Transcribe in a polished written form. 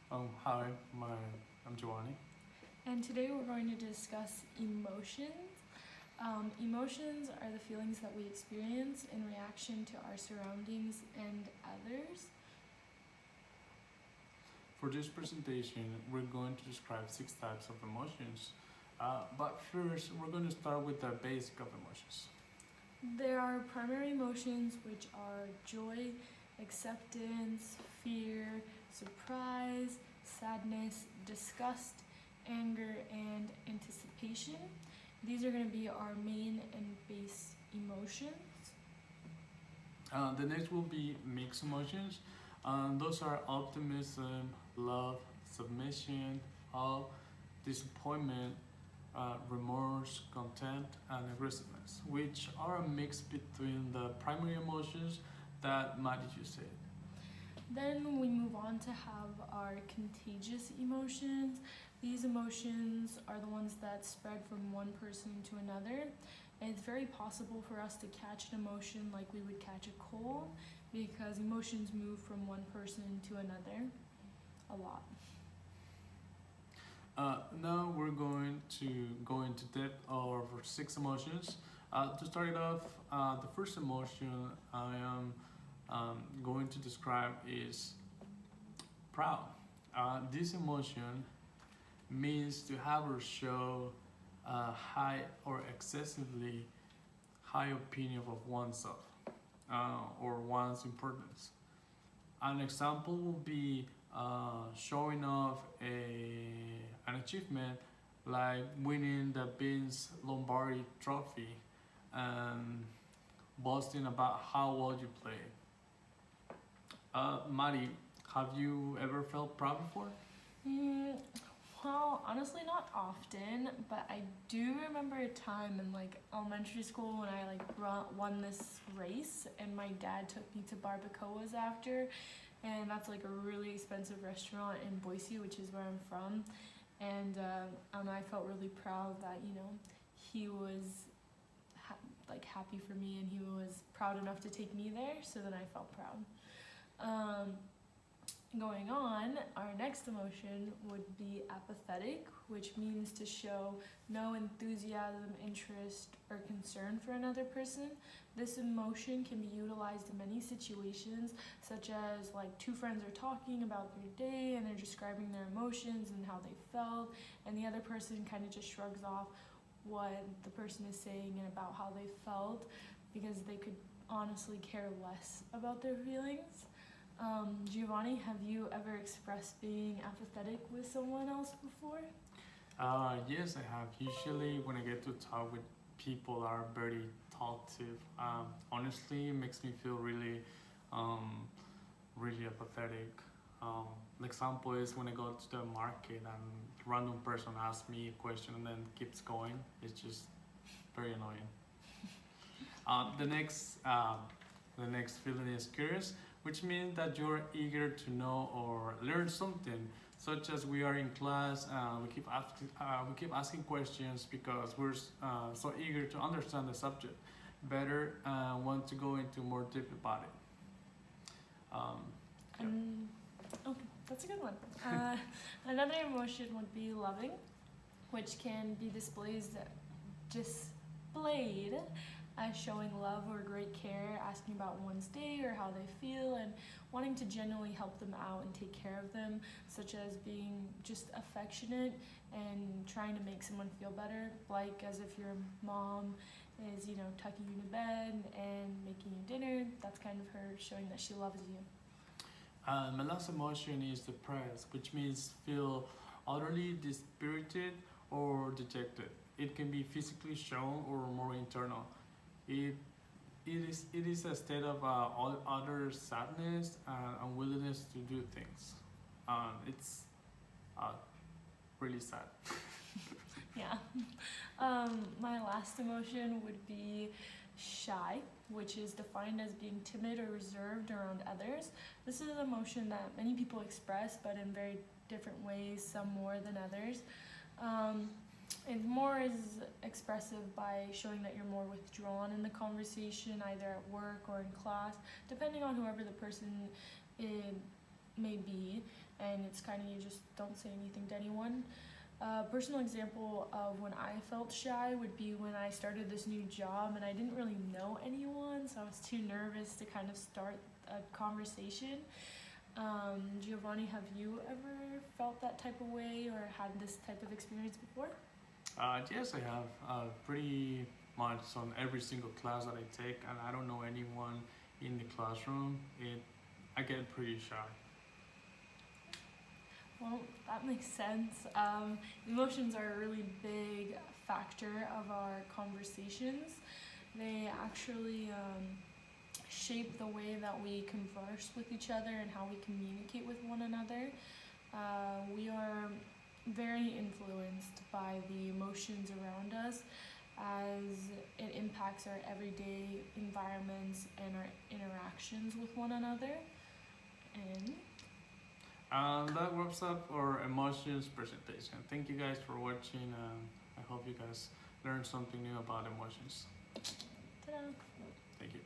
Hi, I'm Giovanni. And today we're going to discuss emotions. Emotions are the feelings that we experience in reaction to our surroundings and others. For this presentation, we're going to describe 6 types of emotions. But first, we're going to start with the basic of emotions. There are primary emotions, which are joy, acceptance, fear, surprise, sadness, disgust, anger, and anticipation. These are going to be our main and base emotions. The next will be mixed emotions. Those are optimism, love, submission, hope, disappointment, remorse, contempt, and aggressiveness, which are a mix between the primary emotions that Maddie just said. Then we move on to have our contagious emotions. These emotions are the ones that spread from one person to another. And it's very possible for us to catch an emotion like we would catch a cold because emotions move from one person to another a lot. Now we're going to go into depth of our 6 emotions. To start it off, the first emotion I am going to describe is proud. This emotion means to have or show a high or excessively high opinion of oneself or one's importance. An example will be showing off an achievement like winning the Vince Lombardi Trophy and boasting about how well you play. Mari, have you ever felt proud before? Mm, well, honestly, not often, but I do remember a time in like elementary school when I won this race, and my dad took me to Barbacoas after, and that's like a really expensive restaurant in Boise, which is where I'm from, and I felt really proud that he was happy for me, and he was proud enough to take me there, so then I felt proud. Um, Going on, our next emotion would be apathetic, which means to show no enthusiasm, interest, or concern for another person. This emotion can be utilized in many situations, such as like two friends are talking about their day and they're describing their emotions and how they felt, and the other person kind of just shrugs off what the person is saying and about how they felt because they could honestly care less about their feelings. Giovanni, have you ever expressed being apathetic with someone else before? Yes, I have. Usually, when I get to talk with people that are very talkative, honestly, it makes me feel um, really apathetic. An example is when I go to the market and random person asks me a question and then keeps going. It's just very annoying. The next the next feeling is curious, which means that you're eager to know or learn something. Such as we are in class, we keep asking questions because we're so eager to understand the subject better and want to go into more deep about it. Um, yeah. Okay, that's a good one. Another emotion would be loving, which can be displayed as showing love or great care, asking about one's day or how they feel, and wanting to genuinely help them out and take care of them, such as being just affectionate and trying to make someone feel better, like as if your mom is, tucking you to bed and making you dinner. That's kind of her showing that she loves you. My last emotion is depressed, which means feel utterly dispirited or dejected. It can be physically shown or more internal. It it is a state of utter sadness and unwillingness to do things. It's uh, really sad. Yeah. My last emotion would be shy, which is defined as being timid or reserved around others. This is an emotion that many people express, but in very different ways, some more than others. Um, and more is expressive by showing that you're more withdrawn in the conversation, either at work or in class, depending on whoever the person may be. and it's kind of you just don't say anything to anyone. A personal example of when I felt shy would be when I started this new job and I didn't really know anyone, so I was too nervous to kind of start a conversation. Giovanni, have you ever felt that type of way or had this type of experience before? Yes, I have. Pretty much on every single class that I take, and I don't know anyone in the classroom. I get pretty shy. Well, that makes sense. Emotions are a really big factor of our conversations. They actually shape the way that we converse with each other and how we communicate with one another. We are very influenced by the emotions around us as it impacts our everyday environments and our interactions with one another. And That wraps up our emotions presentation. Thank you guys for watching. I hope you guys learned something new about emotions. ta-da! Thank you.